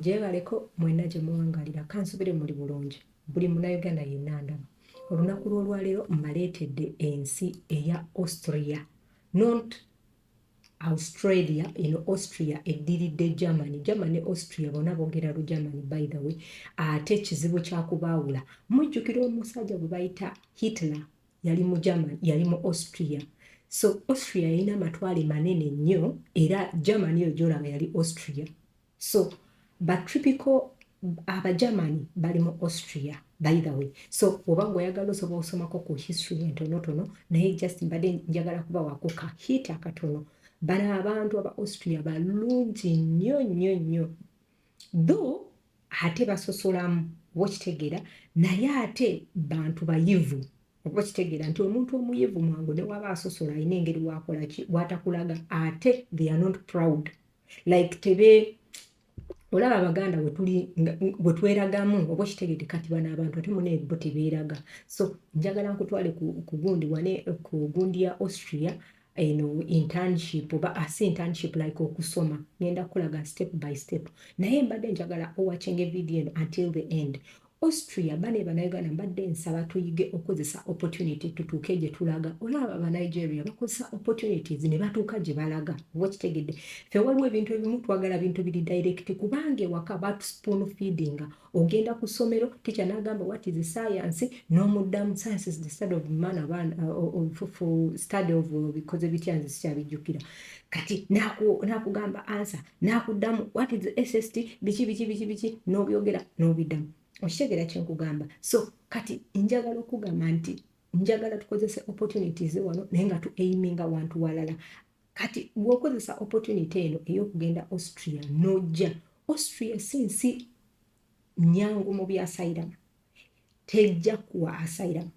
Gyebaleko mwenna gye muwangalira kansubire muli bulungi buli munnayuganda yenna ndaba olunaku lw'olwaleero mbaleetedde ensi eya Austria, not Australia, Austria eddiridde Germany ne Austria bonna boogera lu Germany by the way. Ate ekizibu kyakubaawula mujjukira omusajja gwe bayita Hitler yali mu Germany, yali mu Austria. So Austria yalina amatwale manene nnyo era Germany yo gy'olaba yali Austria. So batypical Abagermany bali mu Austria by the way. So oba ng'oyagala osobola osomako ku history entonotono naye just mbadde njagala kubawaako ka hit akatono. Bano abantu aba Austria balungi nnyo though ate basosolamu okitegeera naye ate bantu bayivu okitegeera nti omuntu omuyivu mwangu ne waba asosola alina engeri wakola ki watakulaga ate they are not proud like tebe olaba Abaganda bwe tweragamu oba kitegedde kati bano abantu ate munne bo tebeeraga. So njagala nkutwale ku gundi wane ku gundi ya Austria internship oba internship like okusoma ngenda kulaga step by step naye mbadde njagala owachinge video until the end. Austria bane bannayuganda mbadde nsaba tuyige okozesa opportunity tutuuke gye tulaga. Olaba Abanigeria bakozesa opportunities ne batuuka gye balaga wakitegedde. Ffe waliwo ebintu ebimu twagala bintu biri direct kubanga ewaka batu spoon feeding. Ogenda ku ssomero teacher n'agamba what is science n'omuddamu science is the study of man of study of because ebityanzi sikyabijjukira kati nakugamba answer nakuddamu what is SST biki n'obyogera n'obiddamu. Okitegera kye nkugamba. So kati njagala okugamba nti njagala tukozese opportunities wano naye nga tu-aiminga wantu walala. Kati bw'okozesa opportunity eno ey'okugenda Austria n'ojja Austria si nsi nyangu mu bya asylum tejja kuwa asylum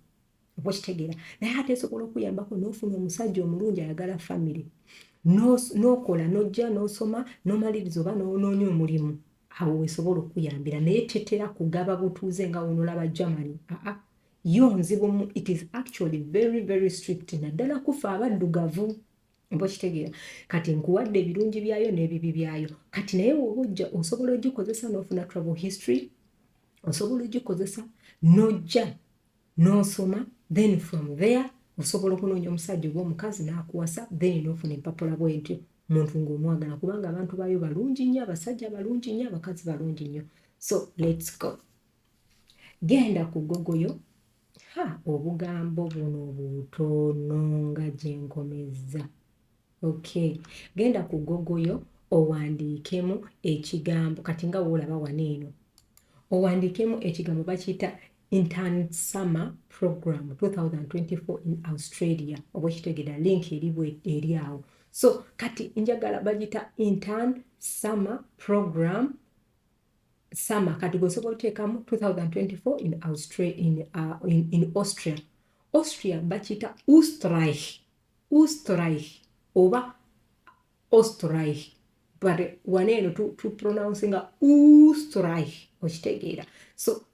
okitegeera naye ate esobola okuyambako n'ofuna omusajja omulungi ayagala family n'okola n'ojja n'osoma n'omaliriza oba n'onoonya omulimu awo weesobola okuyambira naye tetera kugaba butuuze nga wonolaba Germany. Yo nzibu it is actually very strict naddala kufa abaddugavu okitegeera kati nkuwadde ebirungi byayo n'ebibi byayo kati naye w'ojja osobola ogikozesa n'ofuna travel history osobola ogikozesa n'ojja n'osoma then from there osobola okunoonya omusajja oba omukazi n'akuwasa then n'ofuna empapula bwentyo muntu ng'omwagala kubanga abantu bayo balungi nnyo abasajja balungi nnyo abakazi balungi nnyo. So let's go. Genda ku Google obugambo buno butono nga gye nkomezza. Okay, genda ku Google owandiikemu ekigambo kati nga woolaba waneeno owandiikemu ekigambo bakiyita intern summer program 2024 in Australia oba kitegeera link eri awo. So kati njagala bagita intern summer program summer kati gosobola oteekamu 2024 in Australia in Austria. Austria bakita Österreich oba Österreich but waneeno tu pronouncing Österreich okitegeera. So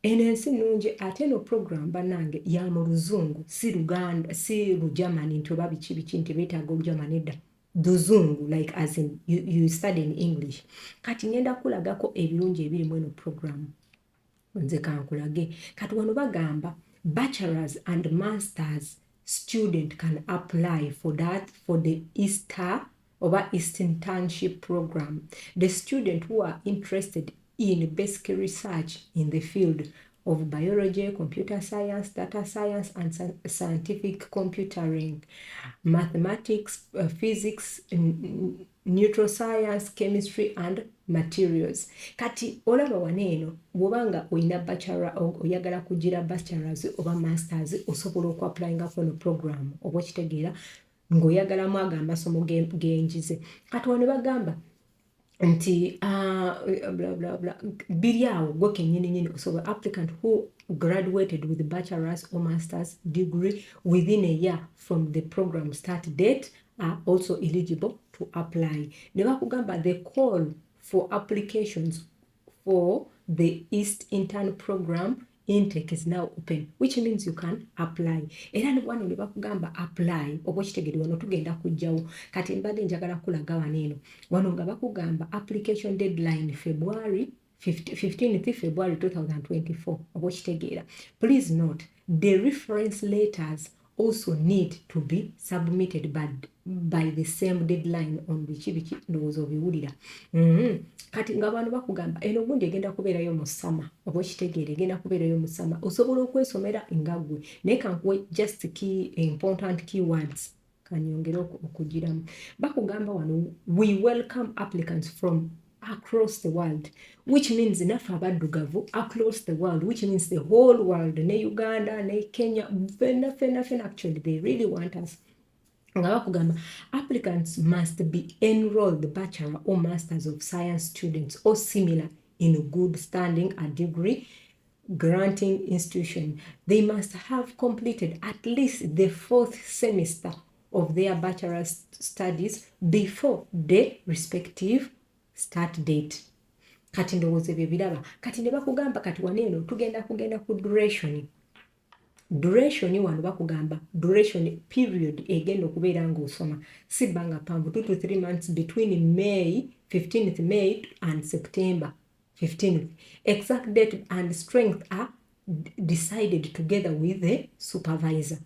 eno ensi nnungi ate eno program bannange ya mu luzungu si Luganda si Lugermany nti oba biki nti beetaaga Olugermany edda luzungu like as in you study in English. Kati ngenda kulagako ebirungi ebiri mu eno program nze kankulage kati wano bagamba bachelors and masters student can apply for the ISTernship program. The student who are interested in basic research in the field of biology, computer science, data science, and scientific computing, mathematics, physics, neuroscience, chemistry, and materials. Kati olaba waneeno bw'obanga oyina bachelor oyagala kugira bachelors oba masters osobola okuapplyinga ku eno program oba okitegeera ng'oyagalamu ago amasomo genjize. Kati wano bagamba nti biri awo gwe kennyini so applicant who graduated with bachelor's or master's degree within a year from the program start date are also eligible to apply. Ne bakugamba the call for applications for the IST intern program intake is now open, which means you can apply. Era ne wano ne bakugamba apply, oba kitegere wano tugenda kujjawo. Kati mbadde njagala kulaga wano eno. Wano nga bakugamba application deadline February 15th February 2024. Oba kitegeera. Please note, the reference letters also need to be submitted by the same deadline on biki ndowooza obiwulira. Kati nga abantu bakugamba eno gundi egenda kubeerayo mu summer, oba kitegeera egenda kubeerayo mu summer, osobola okwesomera nga ggwe naye kankuwe just important keywords kanyongera okugiramu. Bakugamba wano, we welcome applicants from across the world, which means naffe abaddugavu across the world, which means the whole world, ne Uganda ne Kenya, fena actually they really want us. Nga bakugamba applicants must be enrolled bachelor or masters of science students or similar in good standing a degree granting institution. They must have completed at least the 4th semester of their bachelor's studies before the respective start date. Kati ndowooza ebyo biraba. Kati ne bakugamba kati waneeno kugenda ku duration wano bakugamba duration period egenda okubeera ng'osoma si bbanga panvu 2 to 3 months between May 15th May and September 15th. Exact date and strength are decided together with the supervisor.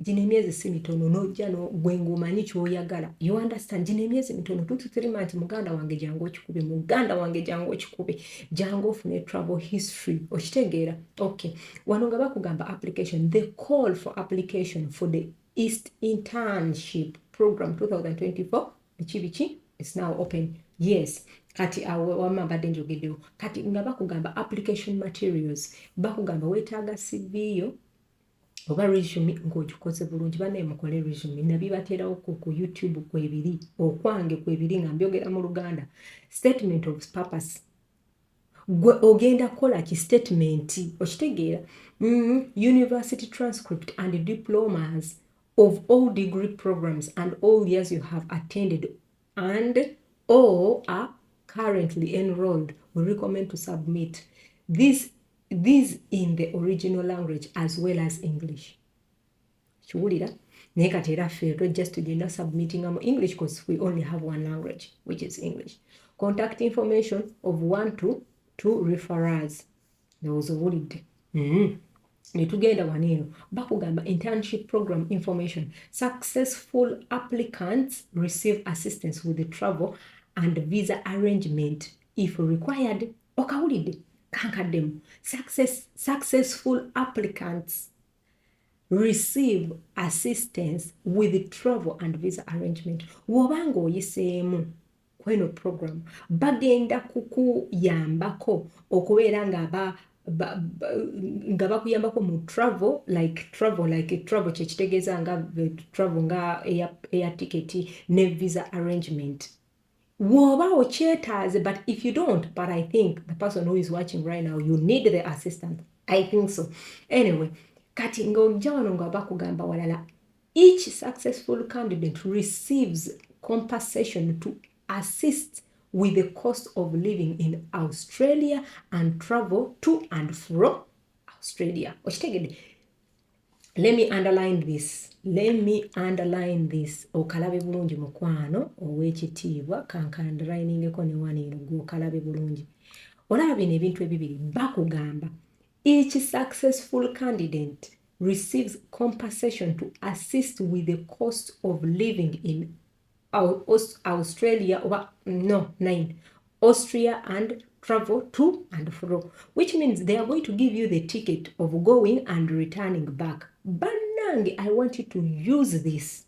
Gino emyezi si mitono n'ojja gwe ng'omanyi ky'oyagala. You understand? Gino emyezi mitono 2 to 3 months. Muganda wange jangu okikube jangu ofune travel history okitegeera. Okay, wano nga bakugamba application, the call for application for the ISTernship program 2024 biki is now open. Yes, kati wama mbadde njogeddewo. Kati nga bakugamba application materials, bakugamba weetaaga CV yo oba resume ng'ogikoze bulungi. Banne mukole resume nabibateerawo ku YouTube kwebiri, okwange kwebiri nga mbyogera mu Luganda. Statement of purpose, gwe ogenda kola ki statement okitegeera. University transcript and diplomas of all degree programs and all years you have attended and or are currently enrolled. We recommend to submit these in the original language as well as English. Kiwulira? Naye kati era ffe just tugenda submitting mu English because we only have one language, which is English. Contact information of 1 to 2 referrals. Ndowooza owulidde. Ne tugenda waneeno bakugamba internship program information. Successful applicants receive assistance with the travel and visa arrangement if required. Okawulidde? Kankaddemu. Successful applicants receive assistance with the travel and visa arrangement. Wobanga oyiseemu kweno program bagenda kukuyambako okubeera nga bakuyambako mu travel kyekitegeeza nga travel nga air ticket ne visa arrangement. Woba okyetaaze, but if you don't, but I think the person who is watching right now, you need the assistant. I think so. Anyway, kati ng'ojja wano nga bakugamba walala, each successful candidate receives compensation to assist with the cost of living in Australia and travel to and from Australia. Okitegedde? Let me underline this. Okalabe bulungi mukwano ow'ekitiibwa kankandrainingeko ne waneeno gw'okalabe bulungi. Olaba bino ebintu ebibiri bakugamba. Each successful candidate receives compensation to assist with the cost of living in Australia Austria and travel to and fro, which means they are going to give you the ticket of going and returning back. Banange, I want you to use this.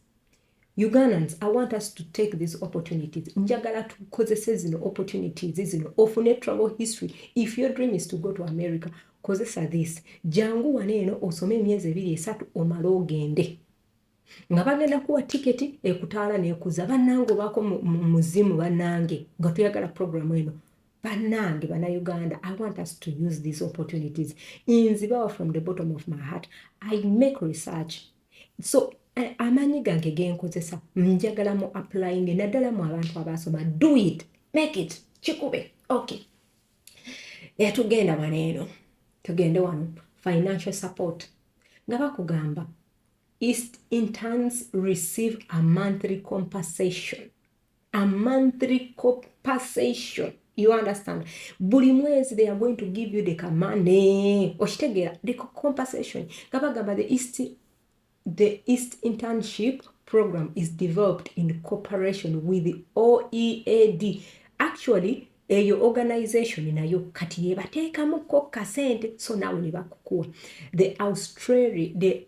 Ugandans, I want us to take these opportunities. Njagala tukozese zino opportunities zino ofune travel history. If your dream is to go to America, kozesa this. Jangu waneeno osome emyezi 2-3 omale ogende. Nga bagenda kuwa tiketi ekutaala n'ekuza. Bannange obaako muzimu bannange nga tuyagala programu eno. Bannange Bannayuganda, I want us to use these opportunities. Nzibawa from the bottom of my heart. I make research. So amanyi gange genkozesa njagala mu applying naddala mu abantu abasoma. Do it. Make it. Kikube. Okay. Tugenda waneeno. tugende wano financial support nga bakugamba IST interns receive a monthly compensation. You understand? Buli mwezi they are going to give you the money. Oshitegera the compensation. Gabagamba the IST internship program is developed in cooperation with the OEAD. Actually, your organization nayo kati yebateekamuko kasente so nawe ne bakukuwa. The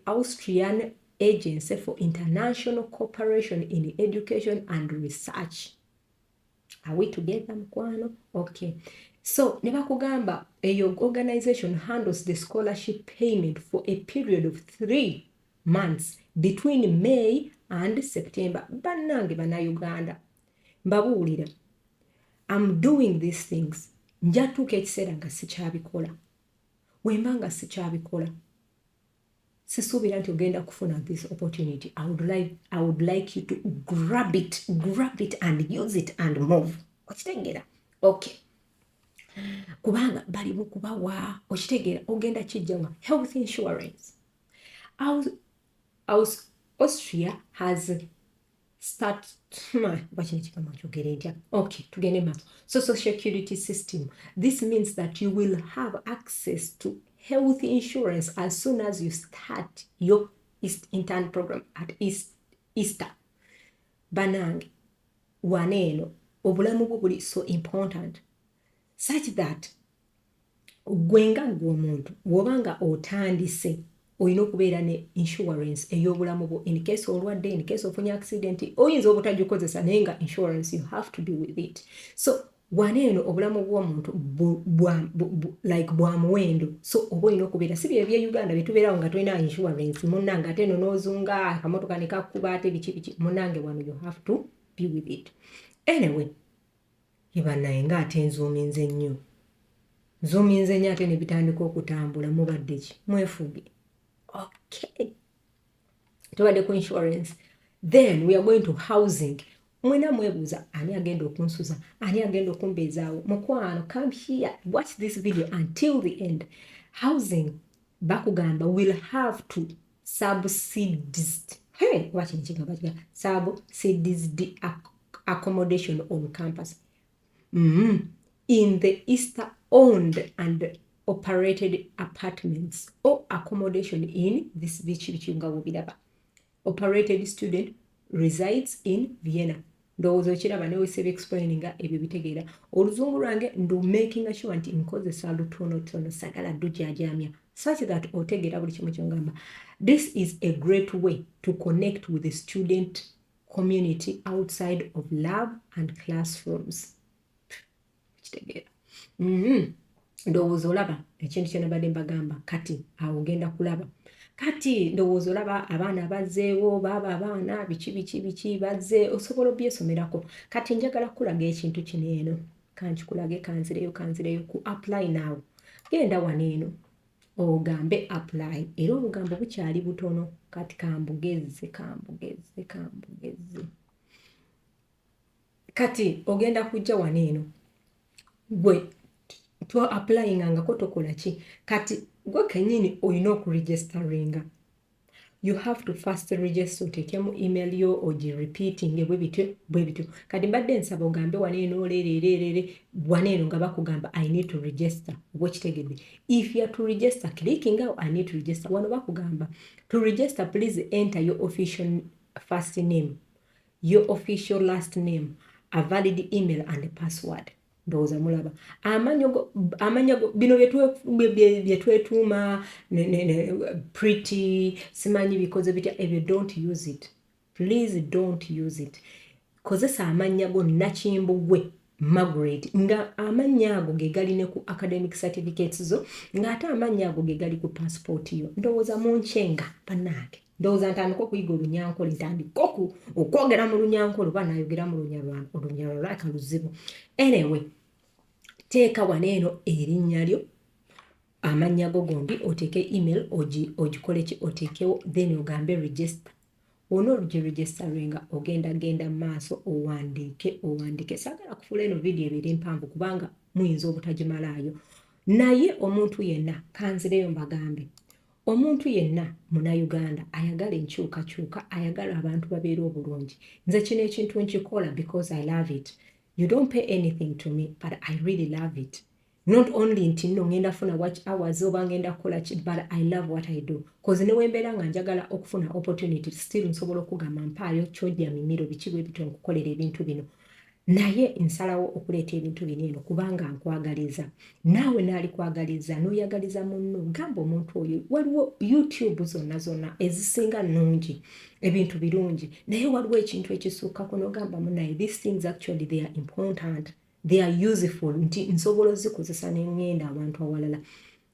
Austrian Agency for International Cooperation in Education and Research. Are we together, mkwano? Okay. So, ne bakugamba your organization handles the scholarship payment for a period of 3 months between May and September. Bannange bannayuganda mbabuulira, I'm doing these things. Njatuuka ekiseera nga sikyabikola. Wemba nga sikyabikola, sisuubira nti ogenda kufuna this opportunity. I would like you to grab it and use it and move. Okitegeera? Okay. Kubanga bali mukubawa. Okitegeera? Ogenda kijjanga health insurance. Austria has social security system. This means that you will have access to health insurance as soon as you start your IST intern program at IST. Banange, waneno, obulamu bwo buli so important such that gwenga gwomuntu wobanga otandise oyina okubeera ne insurance ey'obulamu bwo in case olwadde, in case ofunye accident, oyinza obutagikozesa naye nga insurance you have to be with it. So waneeno obulamu bw'omuntu like bwa muwendo, so oba olina okubeera si bye bya Uganda bye tubeerawo nga tulina insurance munnange ate eno n'ozunga akamotoka ne kakkuba ate biki munnange wano you have to be with it. Anyway, yebanaye nga ate nzuuminze nnyo ate ne bitandika okutambula mubadde ki mwefuge. Okay. Tuwade ku insurance. Then we are going to housing. Mwena mwebuuza ani agenda okunsuza, ani agenda okumbezaawo. Mukwano, come here, watch this video until the end. Housing, bakugamba, will have to subsidized accommodation on campus. In the IST-owned and operated apartments or accommodation in this operated student resides in Vienna. Ndowooza okiraba ne weesebe explaining ebyo bitegeera. Oluzungu lwange ndu making sure nti nkozesa lutonotono sagala dujajamya such that otegeera buli kimu kyongamba. This is a great way to connect with the student community outside of lab and classrooms. Kitegeera. Ndowooza olaba ekintu kye nabadde mbagamba kati awo ogenda kulaba. Kati ndowooza olaba abaana bazzeewo baba abaana biki bazze osobola obyesomerako. Kati njagala kulaga ekintu kino eno. Kankikulage kanzireyo ku apply now. Genda wano eno ogambe apply. Era obugambo bukyali butono kati kambugezze. Kati ogenda kujja wano eno. Gwe to applying nga kotokola ki kati gwe kenyini oyina okuregisteringa. You have to first register, otekemu email yo ogi repeating bwe bityo. Kati mbadde nsaba ogambe waneeno oleerere waneeno nga bakugamba I need to register. Wekitegedde. If you are to register, clicking out I need to register. Wano bakugamba to register, please enter your official first name, your official last name, a valid email and a password. Ndowooza mulaba amanyago bino byetwetuuma pretty simanyi bikoze bitya ebyo don't use it. Please don't use it. Kozesa amanya go Nakimbugwe Margaret nga amanya ago ge gali ne ku academic certificates zo nga ate amanya ago ge gali ku passport yo. Ndowooza munchenga panake. Ndowooza ntandika okuyiga Olunyankole ntandika okwogera mu Lunyankole oba nayogera mu Olunyarwanda like luzibu. Anyway, teeka waneeno erinnya lyo amanya go gombi oteeke email ogikole ki oteekewo then ogambe register. Ono registeringa ogenda maaso owandiike. Saagala kufuula eno video ebiri mpanvu kubanga muyinza obutagimalaayo. naye omuntu yenna kanzireyo mbagambe omuntu yenna munnayuganda ayagala enkyukakyuka ayagala abantu babeera obulungi nze kino ekintu nkikola because I love it. You don't pay anything to me but I really love it. Not only nti nno ngenda funa watch hours oba ngenda kukola ki but I love what I do cause ne wembeera nga njagala okufuna opportunity still nsobola okugamba mpaayo kyojja mimiro biki bwe bito nkukolera ebintu bino naye nsalawo okuleeta ebintu bino eno kubanga nkwagaliza naawe naali kwagaliza n'oyagaliza munno gamba omuntu oyo waliwo YouTube zonna ezisinga nnungi ebintu birungi naye waliwo ekintu ekisuukako n'ogamba munnaye these things actually they are important they are useful nti nsobola ozikozesa n'engenda abantu awalala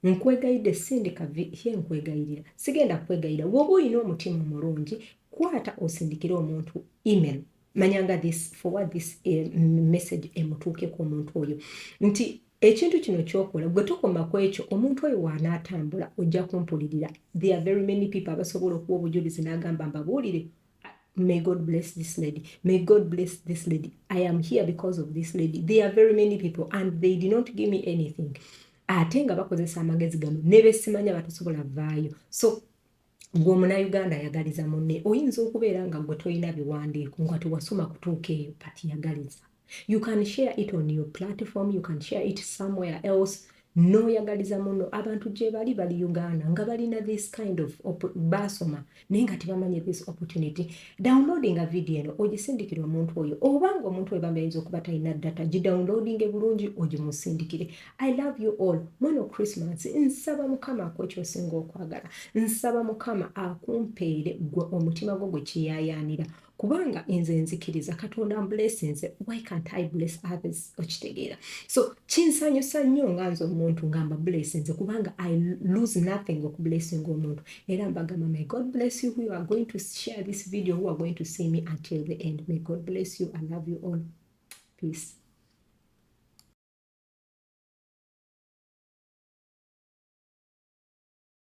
nkwegayidde sindika ye nkwegayirira sigenda kwegayira woba olina omutima omulungi kwata osindikire omuntu email manyanga this forward this message emutuukeko omuntu oyo nti ekintu kino kyokola gwe tokoma ku ekyo omuntu oyo waanaatambula ojja kumpulirira there are very many people abasobola okuwa obujulizi n'agamba mbabuulire may God bless this lady may God bless this lady I am here because of this lady there are very many people and they did not give me anything ate nga bakozesa amagezi gano ne besimanya batasobola vaayo so gwe omunnayuganda ayagaliza munne oyinza okubeera nga gwe tolina biwandiiko nga tewasoma kutuuka eyo but yagaliza you can share it on your platform you can share it somewhere else n'oyagaliza munno abantu gye bali Uganda nga balina this kind of basoma naye nga tebamanye this opportunity downloading a video eno ogisindikire omuntu oyo obanga omuntu oyo bamayinza okuba talina data gidownloadinge bulungi ogimusindikire I love you all mono Christmas nsaba mukama akweky'osinga okwagala nsaba mukama akumpeere gwe omutima gwo gwe kiyayaanira kubanga nze nzikiriza katonda blessings why can't I bless others okitegeera so kinsanyusa nnyo nga nze omuntu ngamba blessings kubanga I lose nothing okublessing omuntu era mbagamba may God bless you who you are going to share this video who are going to see me until the end may God bless you I love you all peace.